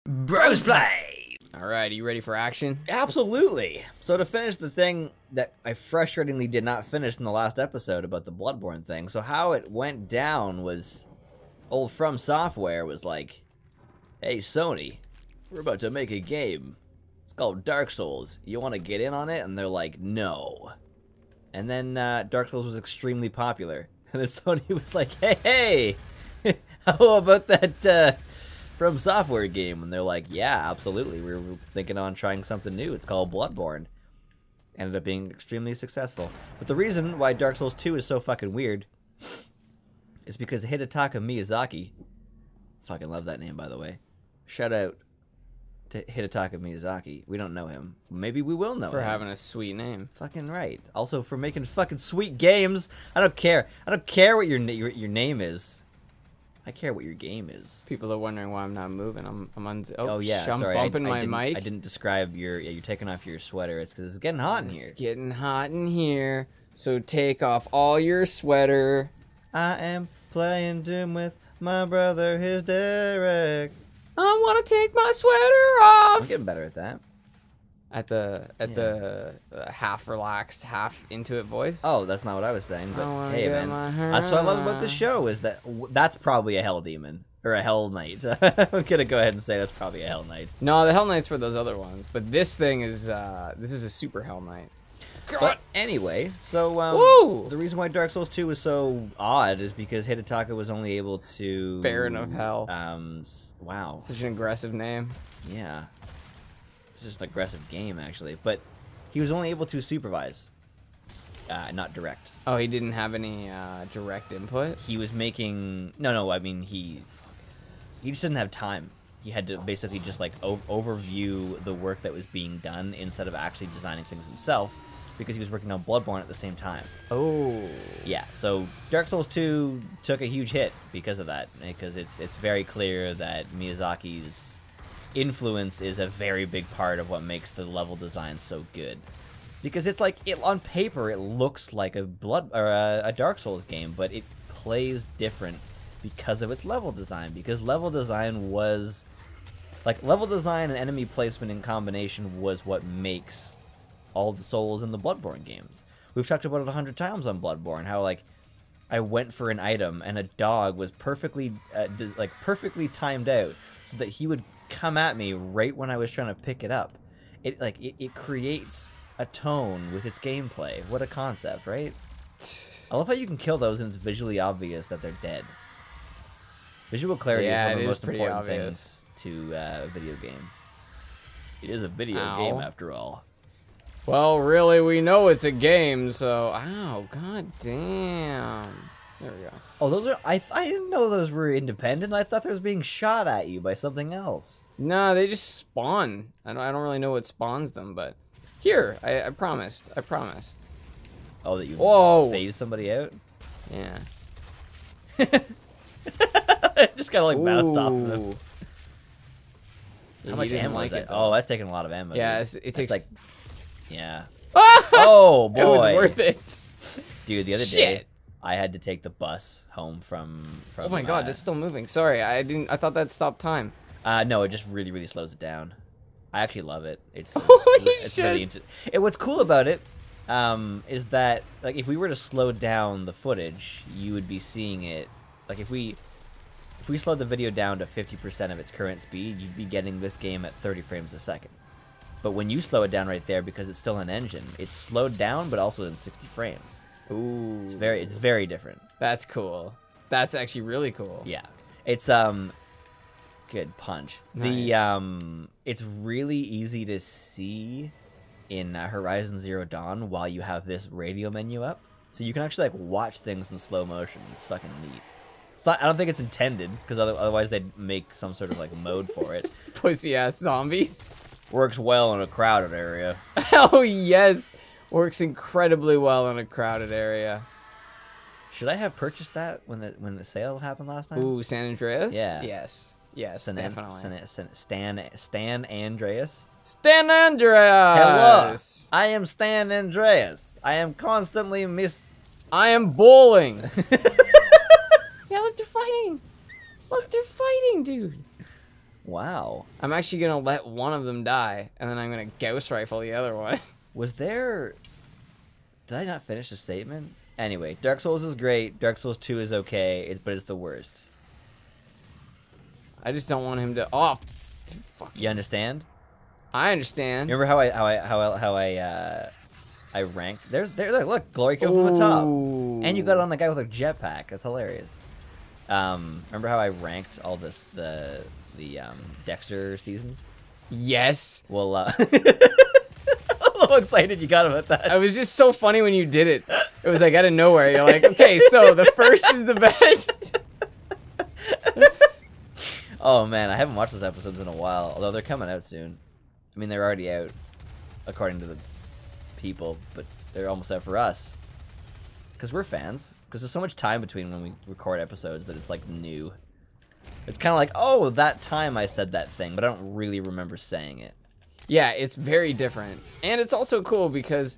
Brosplay! Alright, are you ready for action? Absolutely. So to finish the thing that I frustratingly did not finish in the last episode about the Bloodborne thing, so how it went down was old From Software was like, hey Sony, we're about to make a game. It's called Dark Souls. You want to get in on it? And they're like, no. And then Dark Souls was extremely popular. And then Sony was like, hey, how about that From Software game? And they're like, yeah, absolutely. We were thinking on trying something new. It's called Bloodborne. Ended up being extremely successful. But the reason why Dark Souls 2 is so fucking weird is because Hidetaka Miyazaki, fucking love that name by the way. Shout out to Hidetaka Miyazaki. We don't know him. Maybe we will know him. For having a sweet name. Fucking right. Also for making fucking sweet games. I don't care. I don't care what your name is. I care what your game is. People are wondering why I'm not moving. I'm oh yeah, I'm sorry. bumping my mic. I didn't describe your. Yeah, you're taking off your sweater. It's because it's getting hot in here. It's getting hot in here. So take off all your sweater. I am playing Doom with my brother, his Derek. I want to take my sweater off. I'm getting better at that. At the half relaxed, half into it voice. Oh, that's not what I was saying. But hey, man, that's what I love about this show is that that's probably a hell demon or a hell knight. I'm gonna go ahead and say that's probably a hell knight. No, the hell knights were those other ones, but this thing is this is a super hell knight. But anyway, so the reason why Dark Souls 2 was so odd is because Hidetaka was only able to Baron of Hell. Wow, Such an aggressive name. Yeah. It's just an aggressive game, actually. But he was only able to supervise, not direct. Oh, he didn't have any direct input? He was making... No, I mean, he just didn't have time. He had to basically just, like, overview the work that was being done instead of actually designing things himself, because he was working on Bloodborne at the same time. Oh. Yeah, so Dark Souls 2 took a huge hit because of that, because it's very clear that Miyazaki's influence is a very big part of what makes the level design so good, because it's like on paper it looks like a a Dark Souls game, but it plays different because of its level design. Because level design was level design and enemy placement in combination was what makes all the souls in the Bloodborne games. We've talked about it 100 times on Bloodborne, how like I went for an item and a dog was perfectly perfectly timed out so that he would come at me right when I was trying to pick it up. It creates a tone with its gameplay. What a concept, right? I love how you can kill those and it's visually obvious that they're dead. Visual clarity is one of the most important things to a video game. It is a video game after all. Well, really, we know it's a game, so... Ow, god damn. There we go. Oh, those are... I didn't know those were independent. I thought they was being shot at you by something else. No, they just spawn. I don't really know what spawns them, but... Here, I promised. I promised. Oh, that you phase somebody out? Yeah. Just kind of like bounced off of him. How much ammo like is that? it, oh, that's taking a lot of ammo. Yeah, it takes... like... Yeah. Oh, boy. It was worth it. Dude, the other day... I had to take the bus home from oh my god, it's still moving. Sorry, I thought that stopped time. No, it just really slows it down. I actually love it. It's shit. Really interesting. What's cool about it is that like if we were to slow down the footage, you would be seeing it like if we slowed the video down to 50% of its current speed, you'd be getting this game at 30 frames a second. But when you slow it down right there because it's still an engine, it's slowed down but also in 60 frames. Ooh. It's very different. That's cool. That's actually really cool. Yeah. It's good punch. Nice. It's really easy to see in Horizon Zero Dawn while you have this radio menu up. So you can actually like watch things in slow motion. It's fucking neat. It's not, I don't think it's intended because otherwise they'd make some sort of like mode for it. Pussy ass zombies. Works well in a crowded area. Oh yes. Works incredibly well in a crowded area. Should I have purchased that when the sale happened last time? Ooh, San Andreas? Yeah. Yes, definitely. Stan Andreas? Stan Andreas! Hello! I am Stan Andreas. I am constantly I am bowling! Yeah, look, they're fighting! Look, they're fighting, dude! Wow. I'm actually gonna let one of them die, and then I'm gonna Gauss rifle the other one. Was there... Did I not finish the statement? Anyway, Dark Souls is great. Dark Souls 2 is okay, but it's the worst. I just don't want him to. Oh, fuck. You understand? I understand. Remember how I ranked? There, look, glory kill from the top, and you got it on the guy with a jetpack. That's hilarious. Remember how I ranked all the Dexter seasons? Yes. Well, I'm so excited you got about that. It was just so funny when you did it. It was like out of nowhere. You're like, okay, so the first is the best. Oh man, I haven't watched those episodes in a while. Although they're coming out soon. I mean, they're already out, according to the people, but they're almost out for us. Because we're fans. Because there's so much time between when we record episodes that it's like new. It's kind of like, oh, that time I said that thing, but I don't really remember saying it. Yeah, it's very different. And it's also cool because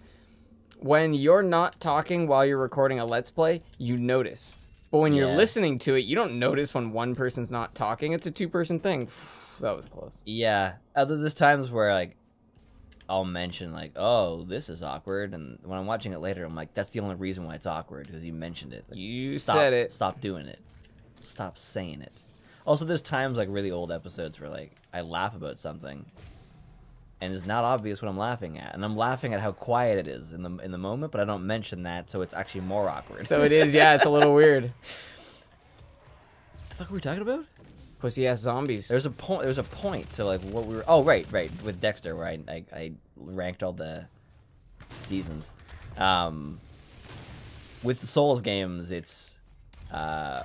when you're not talking while you're recording a Let's Play, you notice. But when you're listening to it, you don't notice when one person's not talking. It's a two-person thing. That was close. Yeah. There's times where, like, I'll mention, like, oh, this is awkward. And when I'm watching it later, I'm like, that's the only reason why it's awkward, because you mentioned it. Like, you said it. Stop doing it. Stop saying it. Also, there's times, like, really old episodes where, like, I laugh about something, and it's not obvious what I'm laughing at. And I'm laughing at how quiet it is in the moment, but I don't mention that, so it's actually more awkward. So it is, yeah, it's a little weird. The fuck were we talking about? Pussy-ass zombies. There's a point to, like, what we were... Oh, right, with Dexter, where I ranked all the seasons. With the Souls games, it's 1,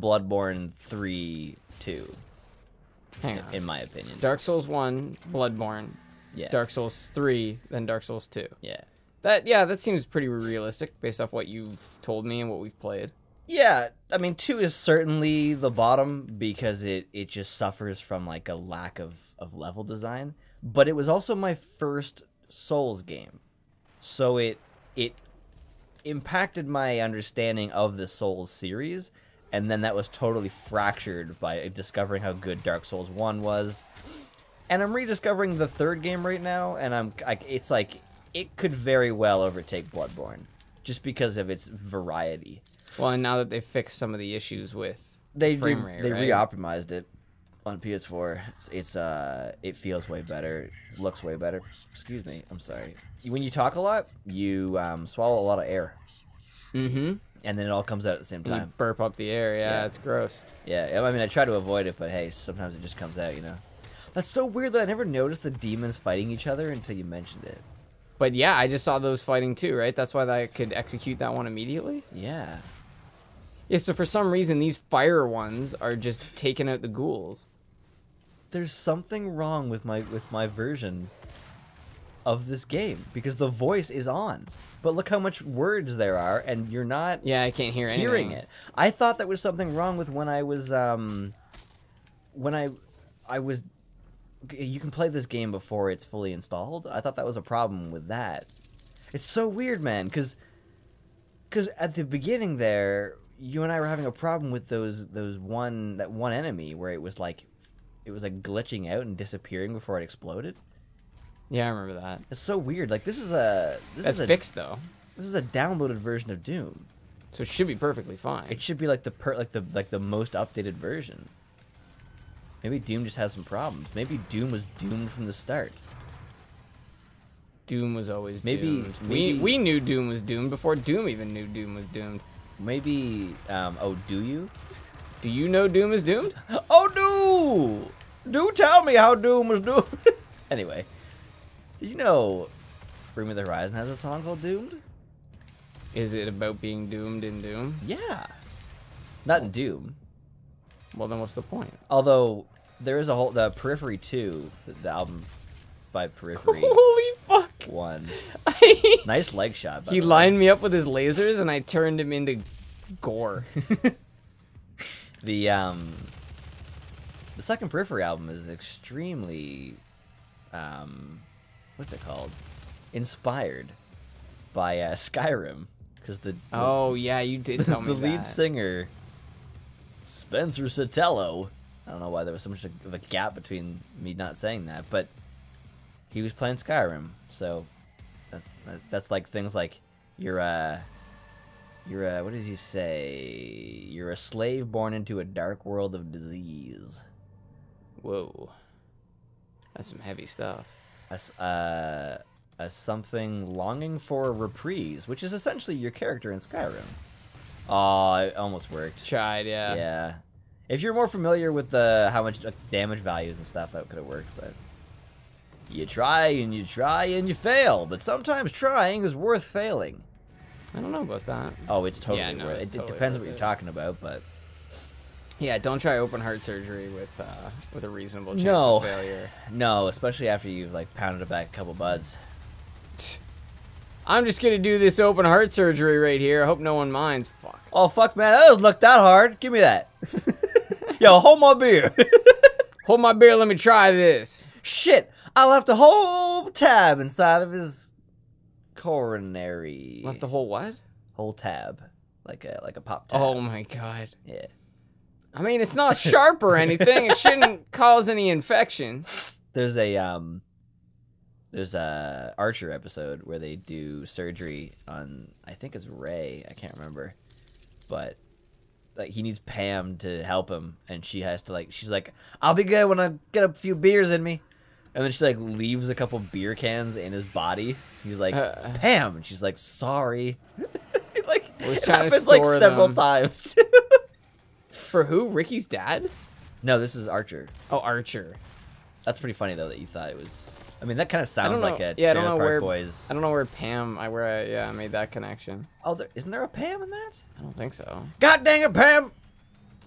Bloodborne, 3, 2. Hang on. In my opinion. Dark Souls 1, Bloodborne. Yeah. Dark Souls 3, then Dark Souls 2. Yeah. That seems pretty realistic based off what you've told me and what we've played. Yeah, I mean, 2 is certainly the bottom because it just suffers from, like, a lack of level design. But it was also my first Souls game. So it impacted my understanding of the Souls series, and then that was totally fractured by discovering how good Dark Souls 1 was. And I'm rediscovering the third game right now, and it's like, it could very well overtake Bloodborne, just because of its variety. Well, and now that they've fixed some of the issues with frame rate, they right? re-optimized it on PS4. It feels way better, looks way better. Excuse me, I'm sorry. When you talk a lot, you swallow a lot of air. Mm-hmm. And then it all comes out at the same time. You burp up the air, yeah, it's gross. Yeah, I mean, I try to avoid it, but hey, sometimes it just comes out, you know? That's so weird that I never noticed the demons fighting each other until you mentioned it. But yeah, I just saw those fighting too, right? That's why I could execute that one immediately? Yeah. Yeah, so for some reason, these fire ones are just taking out the ghouls. There's something wrong with my version of this game, because the voice is on. But look how much words there are, and you're not I can't hear anything. hearing it. I thought that was something wrong with when I was you can play this game before it's fully installed. I thought that was a problem with that. It's so weird, man, because at the beginning there, you and I were having a problem with that one enemy where it was like glitching out and disappearing before it exploded. Yeah, I remember that. It's so weird. Like, That's fixed though. This is a downloaded version of Doom. So it should be perfectly fine. It should be like the most updated version. Maybe Doom just has some problems. Maybe Doom was doomed from the start. Doom was always doomed. Maybe We knew Doom was doomed before Doom even knew Doom was doomed. Maybe oh, do you? Do you know Doom is doomed? Oh, do tell me how Doom was doomed. Anyway, did you know Bring Me the Horizon has a song called Doomed? Is it about being doomed in Doom? Yeah. Not in Doom. Well, then what's the point? Although there is the Periphery 2, the album by Periphery. Holy fuck! 1. Nice leg shot. By He the way. lined me up with his lasers, and I turned him into gore. The second Periphery album is extremely what's it called? Inspired by Skyrim, because oh yeah, you did tell me the that. lead singer Spencer Sotelo I don't know why there was so much of a gap between me not saying that, but he was playing Skyrim, so that's like things like you're a what does he say? You're a slave born into a dark world of disease. Whoa, that's some heavy stuff. A something longing for a reprise, which is essentially your character in Skyrim. Oh, it almost worked. Tried, yeah. Yeah. If you're more familiar with the how much damage values and stuff, that could have worked, but you try and you try and you fail. But sometimes trying is worth failing. I don't know about that. Oh, it's totally Yeah, no, worth it. it's It totally depends worth what you're it. talking about, but Yeah, don't try open heart surgery with a reasonable chance No. of failure. no, especially after you've like pounded it back a couple buds. I'm just gonna do this open heart surgery right here. I hope no one minds. Fuck. Oh fuck, man, that doesn't look that hard. Give me that. Yo, hold my beer. Hold my beer. Let me try this. Shit, I left a whole tab inside of his coronary. Left the whole what? whole tab, like a pop tab. Oh my god. Yeah. I mean, it's not sharp or anything. It shouldn't cause any infection. There's a Archer episode where they do surgery on, I think it's Ray, I can't remember, but like he needs Pam to help him, and she has to she's like, I'll be good when I get a few beers in me, and then she like leaves a couple beer cans in his body. He's like, Pam, and she's like, sorry. Like it trying to happens like store several them. times. For who? Ricky's dad? No, this is Archer. Oh, Archer. That's pretty funny though that you thought it was. I mean, that kind of I sounds don't know. like a Yeah, I don't Trailer know Park where. Boys. I don't know where Pam. I made that connection. Oh, isn't there a Pam in that? I don't think so. God dang it, Pam!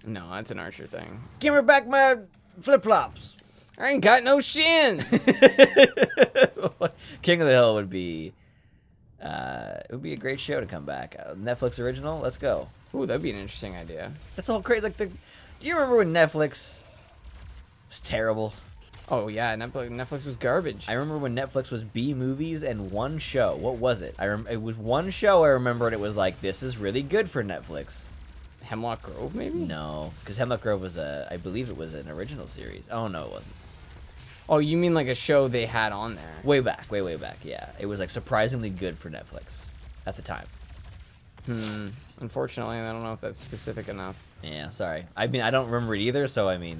No, that's an Archer thing. Give me back my flip flops. I ain't got no shins. King of the Hill would be. It would be a great show to come back. Netflix original. Let's go. Ooh, that'd be an interesting idea. That's all crazy. Do you remember when Netflix was terrible? Oh yeah, Netflix was garbage. I remember when Netflix was B movies and one show. What was it? It was one show I remember, and it was like, this is really good for Netflix. Hemlock Grove, maybe? No, because Hemlock Grove was I believe it was an original series. Oh no, it wasn't. Oh, you mean like a show they had on there? Way back, way back. Yeah, it was like surprisingly good for Netflix at the time. Unfortunately, I don't know if that's specific enough. Yeah, sorry. I mean, I don't remember it either, so I mean,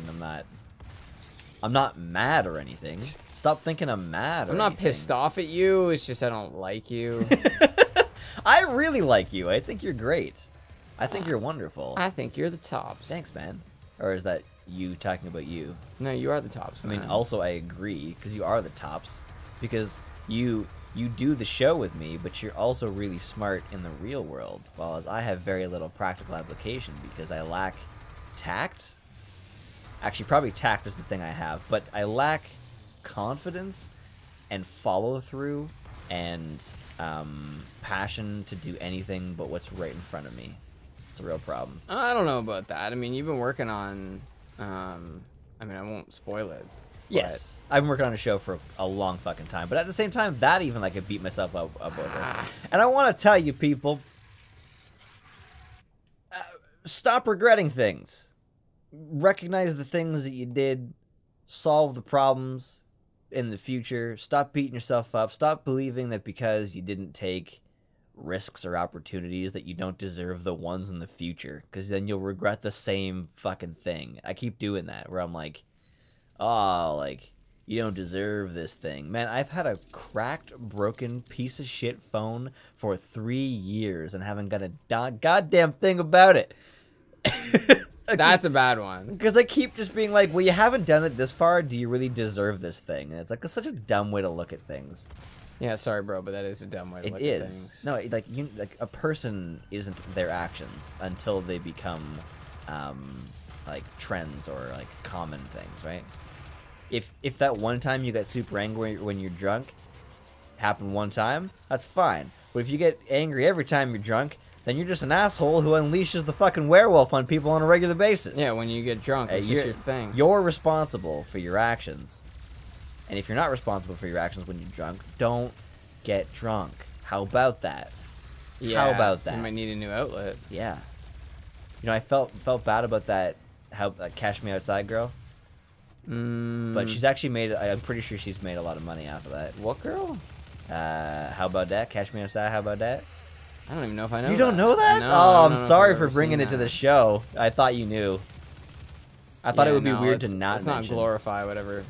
I'm not mad or anything. Stop thinking I'm mad. I'm not pissed off at you. It's just I don't like you. I really like you. I think you're great. I think you're wonderful. I think you're the tops. Thanks, man. Or is that you talking about you? No, you are the tops, I man. mean, also I agree, because you are the tops. Because you do the show with me, but you're also really smart in the real world, while I have very little practical application because I lack tact. Actually, probably tact is the thing I have, but I lack confidence and follow through and passion to do anything but what's right in front of me. It's a real problem. I don't know about that. I mean, you've been working on. I mean, I won't spoil it. Yes, I've been working on a show for a long fucking time, but at the same time, that even like I beat myself up over. And I want to tell you, people, stop regretting things. Recognize the things that you did. Solve the problems in the future. Stop beating yourself up. Stop believing that because you didn't take risks or opportunities that you don't deserve the ones in the future, because then you'll regret the same fucking thing. I keep doing that where I'm like, oh, like, you don't deserve this thing. Man, I've had a cracked, broken piece of shit phone for 3 years and haven't got a goddamn thing about it. That's a bad one. Because I keep just being like, well, you haven't done it this far. Do you really deserve this thing? And it's like such a dumb way to look at things. Yeah, sorry, bro, but that is a dumb way to It look is. at things. No, like a person isn't their actions until they become like trends or like common things, right? If that one time you got super angry when you're drunk happened one time, that's fine. But if you get angry every time you're drunk, then you're just an asshole who unleashes the fucking werewolf on people on a regular basis. Yeah, when you get drunk, it's just your thing. You're responsible for your actions. And if you're not responsible for your actions when you're drunk, don't get drunk. How about that? Yeah, How about that? You might need a new outlet. Yeah. You know, I felt bad about that Cash Me Outside girl. But she's actually made. I'm pretty sure she's made a lot of money off of that. What girl? How about that? Cash Me Outside. How about that? I don't even know if I know. You don't know that? No, oh, I'm I'm sorry for bringing it that. to the show. I thought you knew. I thought it would be weird to not let's mention. not glorify whatever.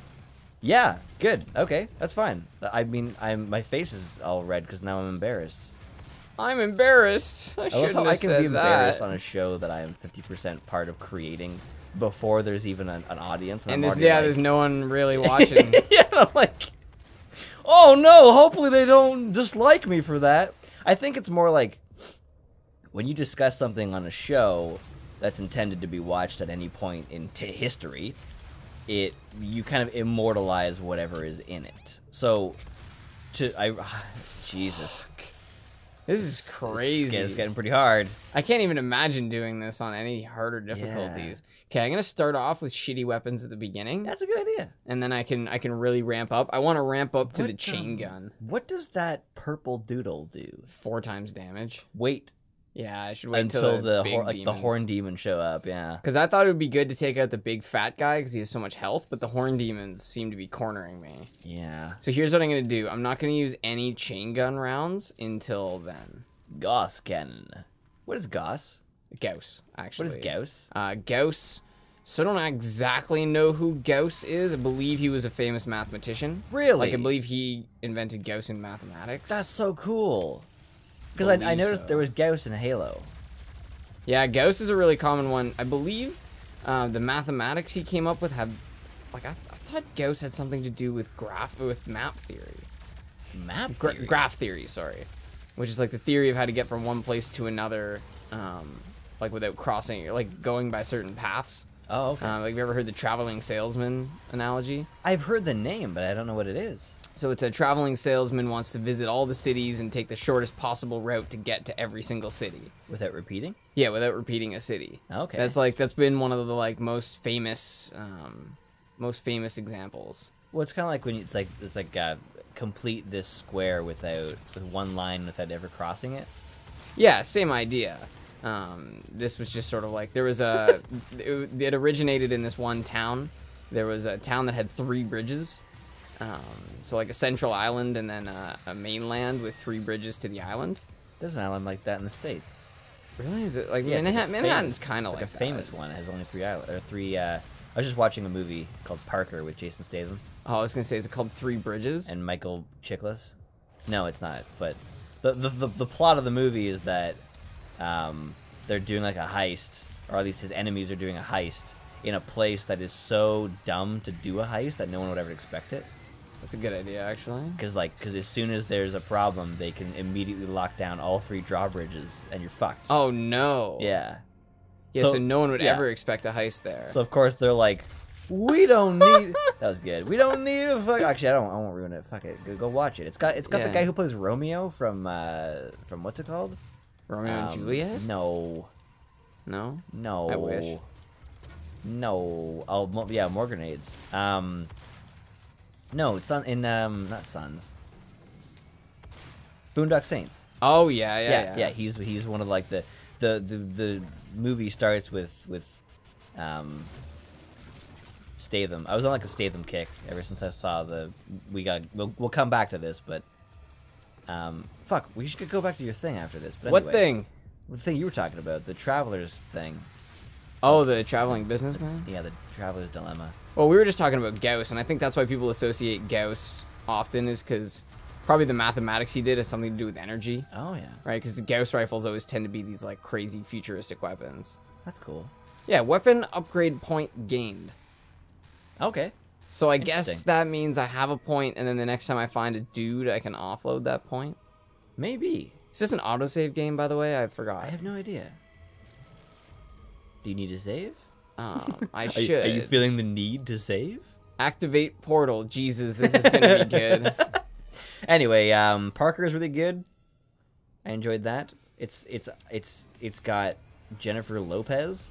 Yeah, good. Okay, that's fine. I mean, my face is all red because now I'm embarrassed. I'm embarrassed. I shouldn't have I can said be embarrassed that. on a show that I am 50% part of creating before there's even an audience. And there's there's no one really watching. yeah, I'm like, oh no, hopefully they don't dislike me for that. I think it's more like when you discuss something on a show that's intended to be watched at any point in history, you kind of immortalize whatever is in it. So, Jesus. This is crazy. It's getting pretty hard. I can't even imagine doing this on any harder difficulties. Okay, I'm gonna start off with shitty weapons at the beginning. That's a good idea. And then I can really ramp up. I want to ramp up to the chain gun. What does that purple doodle do? 4 times damage. Wait. Yeah, I should wait until the big the horn demons show up. Yeah. Because I thought it would be good to take out the big fat guy because he has so much health, but the horn demons seem to be cornering me. Yeah. So here's what I'm gonna do. I'm not gonna use any chain gun rounds until then. Gauss cannon. What is Gauss? Gauss, actually. What is Gauss? Gauss. So I don't exactly know who Gauss is. I believe he was a famous mathematician. Really? Like, I believe he invented Gaussian mathematics. That's so cool. Because I noticed there was Gauss in Halo. Yeah, Gauss is a really common one. I believe the mathematics he came up with had, like, I thought Gauss had something to do with map theory. Map theory? Graph theory, sorry. Which is like the theory of how to get from one place to another, like without crossing, like going by certain paths. Oh, okay. Like, have you ever heard the traveling salesman analogy? I've heard the name, but I don't know what it is. So it's a traveling salesman wants to visit all the cities and take the shortest possible route to get to every single city. Without repeating? Yeah, without repeating a city. Okay. That's been one of the like most famous examples. Well, it's kind of like when it's like complete this square with one line without ever crossing it. Yeah, same idea. This was just sort of like there was it originated in this one town. There was a town that had 3 bridges. So like a central island and then a mainland with 3 bridges to the island. There's an island like that in the States. Really? Is it like Manhattan's kind of like a famous one. It has only 3 islands or 3. I was just watching a movie called Parker with Jason Statham. Oh, I was gonna say, is it called 3 Bridges? And Michael Chiklis. No, it's not. But the plot of the movie is that they're doing like a heist, or at least his enemies are doing a heist in a place that is so dumb to do a heist that no one would ever expect it. That's a good idea, actually. Because as soon as there's a problem, they can immediately lock down all 3 drawbridges, and you're fucked. Oh no. Yeah. Yeah. So no one would ever expect a heist there. So of course they're like, we don't need. That was good. We don't need a fuck. Actually, I won't ruin it. Fuck it. Go watch it. It's got the guy who plays Romeo from what's it called? Romeo and Juliet? No. No. No. I wish. No. Oh, yeah, more grenades. No, not Sons. Boondock Saints. Oh yeah. He's one of like the movie starts with Statham. I was on like a Statham kick ever since I saw we'll come back to this, but fuck, we should go back to your thing after this. But what anyway, thing? The thing you were talking about, the Traveler's thing. Oh, the traveling businessman? Yeah, the Traveler's Dilemma. Well, we were just talking about Gauss, and I think that's why people associate Gauss often, is because probably the mathematics he did has something to do with energy. Oh, yeah. Right, because the Gauss rifles always tend to be these, like, crazy futuristic weapons. That's cool. Yeah, weapon upgrade point gained. Okay. So I guess that means I have a point, and then the next time I find a dude, I can offload that point. Maybe. Is this an autosave game, by the way? I forgot. I have no idea. Do you need to save? I should. Are you feeling the need to save? Activate portal. Jesus, this is gonna be good. Anyway, Parker is really good. I enjoyed that. It's got Jennifer Lopez.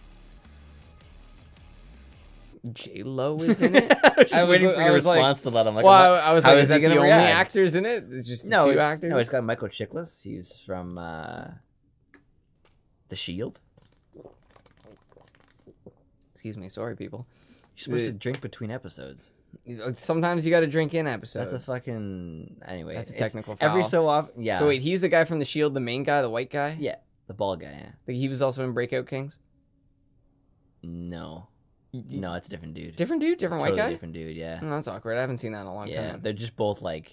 J-Lo is in it. I was just waiting for your response to that. I'm like, well, I was like, is that the only react? actors in it? It's just no, 2 actors? No, it's got Michael Chiklis. He's from The Shield. Excuse me, sorry people. You're supposed to drink between episodes. Sometimes you got to drink in episodes. That's a fucking anyway. That's a technical foul. Every so often, yeah. So wait, he's the guy from The Shield, the main guy, the white guy. Yeah, the bald guy. Yeah. Like he was also in Breakout Kings. No, no, it's a different dude. Different dude, different Totally white guy. different dude. Yeah. Oh, that's awkward. I haven't seen that in a long Yeah, time. they're just both like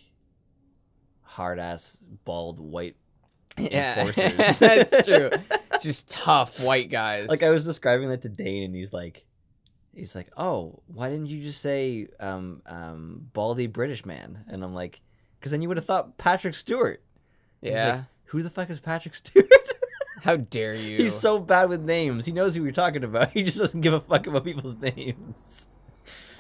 hard ass bald white Yeah, enforcers. that's true. Just tough white guys. Like I was describing that to Dane, and he's like, "Oh, why didn't you just say baldy British man?" And I'm like, "Because then you would have thought Patrick Stewart." Yeah. Like, who the fuck is Patrick Stewart? How dare you? He's so bad with names. He knows who we're talking about. He just doesn't give a fuck about people's names.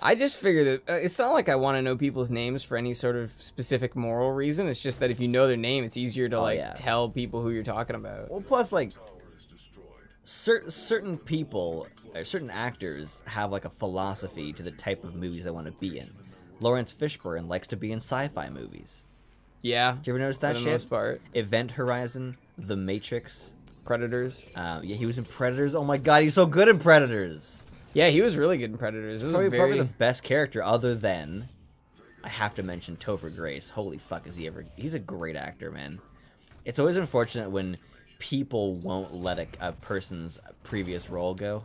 I just figured that it's not like I want to know people's names for any sort of specific moral reason. It's just that if you know their name, it's easier to tell people who you're talking about. Well, plus like certain people or certain actors have like a philosophy to the type of movies they want to be in. Lawrence Fishburne likes to be in sci-fi movies. Yeah. Did you ever notice that for the shit? most part. Event Horizon, The Matrix, Predators. Yeah, he was in Predators. Oh my god, he's so good in Predators. Yeah, he was really good in Predators. It was Probably the best character other than, I have to mention Topher Grace. Holy fuck, he's a great actor, man. It's always unfortunate when people won't let a person's previous role go.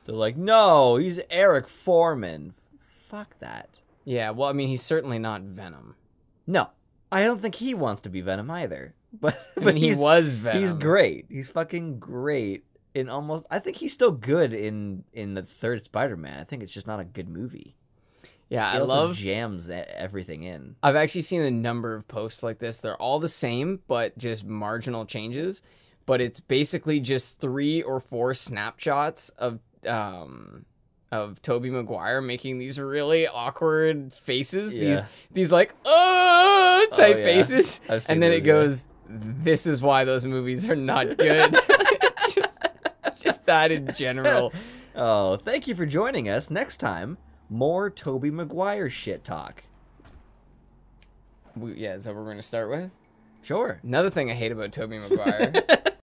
They're like, no, he's Eric Foreman. Fuck that. Yeah, well, I mean, he's certainly not Venom. No, I don't think he wants to be Venom either. But he was Venom. He's great. He's fucking great. I think he's still good in the third Spider-Man. I think it's just not a good movie. Yeah, he also jams everything in. I've actually seen a number of posts like this. They're all the same, but just marginal changes. But it's basically just 3 or 4 snapshots of Tobey Maguire making these really awkward faces. Yeah. These like type faces, and then those, it goes, "This is why those movies are not good." just that in general. Oh, thank you for joining us. Next time, more Tobey Maguire shit talk. Yeah, is that what we're going to start with? Sure. Another thing I hate about Tobey Maguire